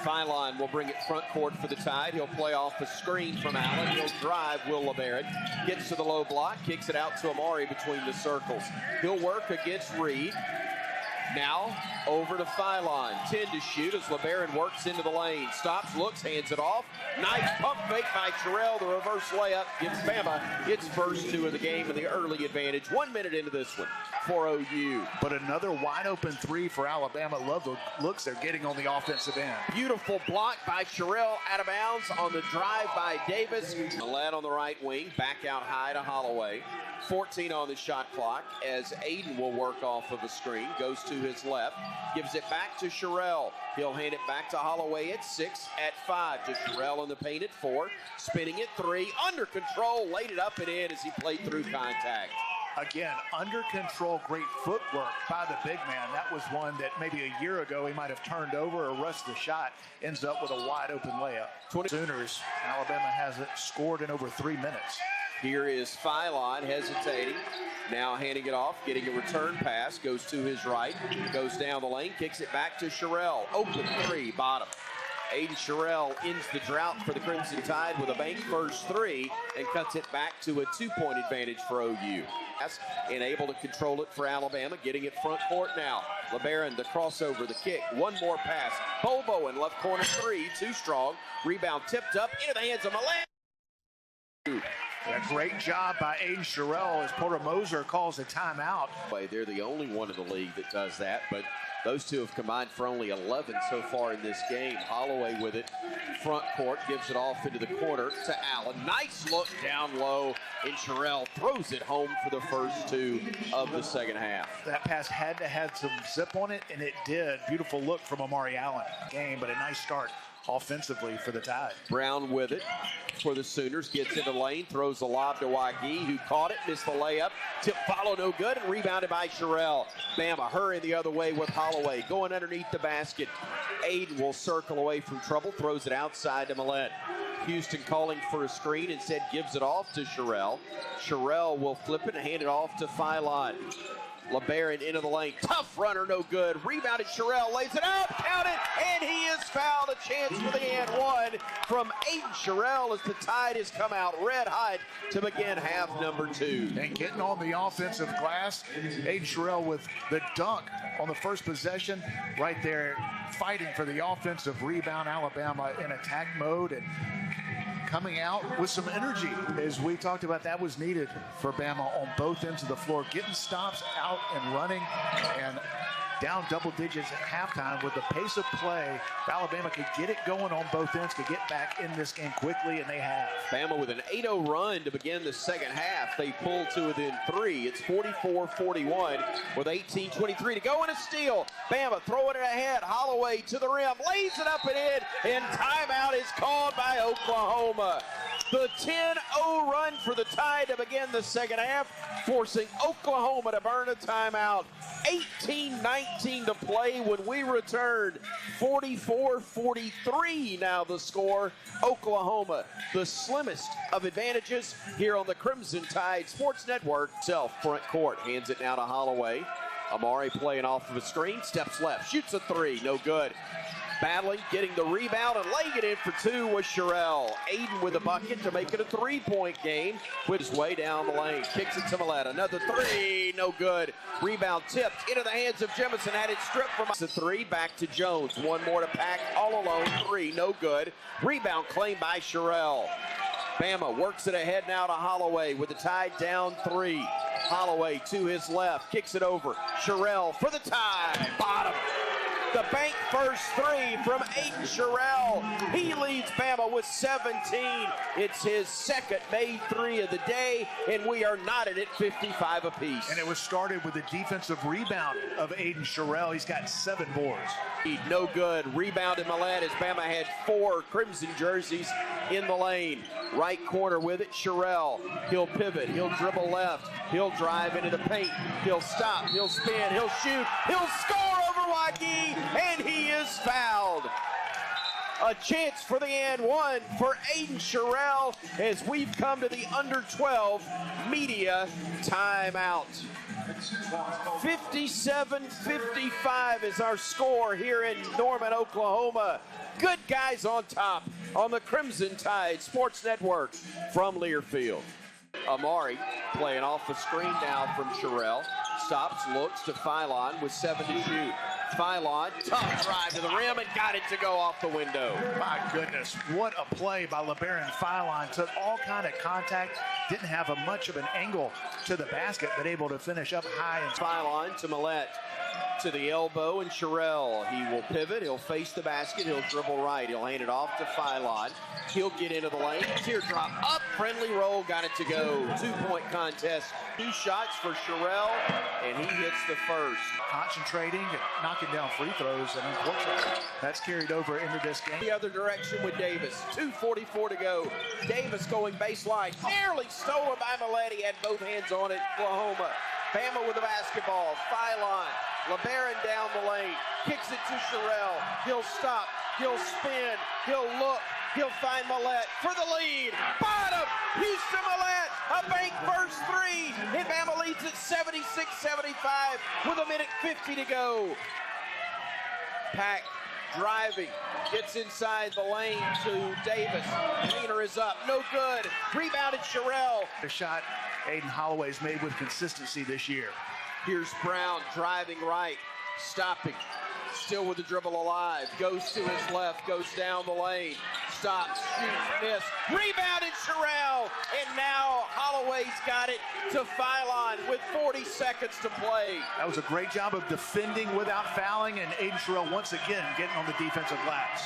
Phylon will bring it front court for the Tide. He'll play off a screen from Allen. He'll drive Will LeBaron. Gets to the low block, kicks it out to Amari between the circles. He'll work against Reed. Now over to Phylon. 10 to shoot as LeBaron works into the lane. Stops, looks, hands it off. Nice pump fake by Sherrell. The reverse layup gives Bama its first 2 of the game and the early advantage. 1 minute into this one for OU. But another wide open 3 for Alabama. Love the looks they're getting on the offensive end. Beautiful block by Sherrell, out of bounds on the drive by Davis. Millett on the right wing, back out high to Holloway. 14 on the shot clock as Aiden will work off of a screen. Goes to his left, gives it back to Sherrell. He'll hand it back to Holloway at 6, at 5. To Sherrell in the paint at 4. Spinning at 3, under control, laid it up and in as he played through contact. Again, under control, great footwork by the big man. That was one that maybe a year ago he might have turned over or rushed the shot. Ends up with a wide open layup. Sooners, Alabama hasn't scored in over 3 minutes. Here is Phylon hesitating. Now handing it off, getting a return pass, goes to his right, goes down the lane, kicks it back to Sherrell. Open 3, bottom. Aiden Sherrell ends the drought for the Crimson Tide with a bank first 3 and cuts it back to a 2-point advantage for OU. And able to control it for Alabama, getting it front court now. LeBaron, the crossover, the kick, one more pass. Bobo in left corner 3, too strong. Rebound tipped up into the hands of Millett. A great job by Aiden Sherrell as Porter Moser calls a timeout. They're the only one in the league that does that, but those two have combined for only 11 so far in this game. Holloway with it, front court, gives it off into the corner to Allen. Nice look down low, and Sherrell throws it home for the first 2 of the second half. That pass had to have some zip on it, and it did. Beautiful look from Amari Allen. Game, but a nice start offensively for the Tide. Brown with it for the Sooners, gets into the lane, throws the lob to Wagee, who caught it, missed the layup. Tip follow no good, and rebounded by Sherrell. Bama hurrying the other way with Holloway, going underneath the basket. Aiden will circle away from trouble, throws it outside to Millett. Houston calling for a screen, instead gives it off to Sherrell. Sherrell will flip it and hand it off to Phylon. LeBaron into the lane, tough runner, no good. Rebounded, Sherrell lays it up, count it, and he is fouled. A chance for the and 1 from Aiden Sherrell as the Tide has come out red hot to begin half number 2. And getting on the offensive glass, Aiden Sherrell with the dunk on the first possession, right there fighting for the offensive rebound. Alabama in attack mode and coming out with some energy. As we talked about, that was needed for Bama on both ends of the floor, getting stops out and running, and down double digits at halftime. With the pace of play, Alabama could get it going on both ends, could get back in this game quickly, and they have. Bama with an 8-0 run to begin the second half. They pull to within 3. It's 44-41 with 18:23 to go, and a steal. Bama throwing it ahead. Holloway to the rim, lays it up and in, and timeout is called by Oklahoma. The 10-0 run for the Tide to begin the second half, forcing Oklahoma to burn a timeout. 18:19 to play when we return. 44-43 now the score. Oklahoma, the slimmest of advantages here on the Crimson Tide Sports Network. Self front court, hands it now to Holloway. Amari playing off of a screen, steps left, shoots a 3, no good. Battling, getting the rebound, and laying it in for 2 was Sherrell. Aiden with a bucket to make it a 3-point game. With his way down the lane, kicks it to Millett. Another 3, no good. Rebound tipped into the hands of Jemison. Had it stripped from the 3, back to Jones. One more to Pack, all alone. 3, no good. Rebound claimed by Sherrell. Bama works it ahead now to Holloway with the Tide down 3. Holloway to his left, kicks it over. Sherrell for the tie, bottom. The bank first 3 from Aiden Sherrell. He leads Bama with 17. It's his second made 3 of the day, and we are knotted at 55 apiece. And it was started with the defensive rebound of Aiden Sherrell. He's got 7 boards. No good. Rebound in Millett as Bama had 4 Crimson jerseys in the lane. Right corner with it, Sherrell. He'll pivot, he'll dribble left, he'll drive into the paint, he'll stop, he'll spin, he'll shoot, he'll score over Wagee, and he is fouled. A chance for the and one for Aiden Sherrell as we've come to the under 12 media timeout. 57-55 is our score here in Norman, Oklahoma. Good guys on top on the Crimson Tide Sports Network from Learfield. Amari playing off the screen now from Sherrell. Stops, looks to Phylon with 7 to shoot. Phylon, tough drive to the rim and got it to go off the window. My goodness, what a play by LeBaron Phylon. Took all kind of contact, didn't have much of an angle to the basket, but able to finish up high. And Phylon to Millette. To the elbow, and Sherrell, he will pivot, he'll face the basket, he'll dribble right, he'll hand it off to Phylon. He'll get into the lane, teardrop up, friendly roll, got it to go. 2-point contest, 2 shots for Sherrell, and he hits the first. Concentrating, knocking down free throws, and unfortunately, that's carried over into this game. The other direction with Davis, 2:44 to go. Davis going baseline, nearly stolen by Millette, he had both hands on it, Oklahoma. Bama with the basketball, Phylon. LeBaron down the lane, kicks it to Sherrell. He'll stop, he'll spin, he'll look, he'll find Millette for the lead. Bottom, Houston Millette, a bank first 3. And Bama leads at 76-75 with 1:50 to go. Pack driving, gets inside the lane to Davis. Painter is up, no good. Rebounded Sherrell. The shot Aiden Holloway's made with consistency this year. Here's Brown driving right, stopping, still with the dribble alive, goes to his left, goes down the lane, stops, shoots, miss, rebounded Sherrell, and now Holloway's got it to Phylon with 40 seconds to play. That was a great job of defending without fouling, and Aiden Sherrell once again getting on the defensive glass.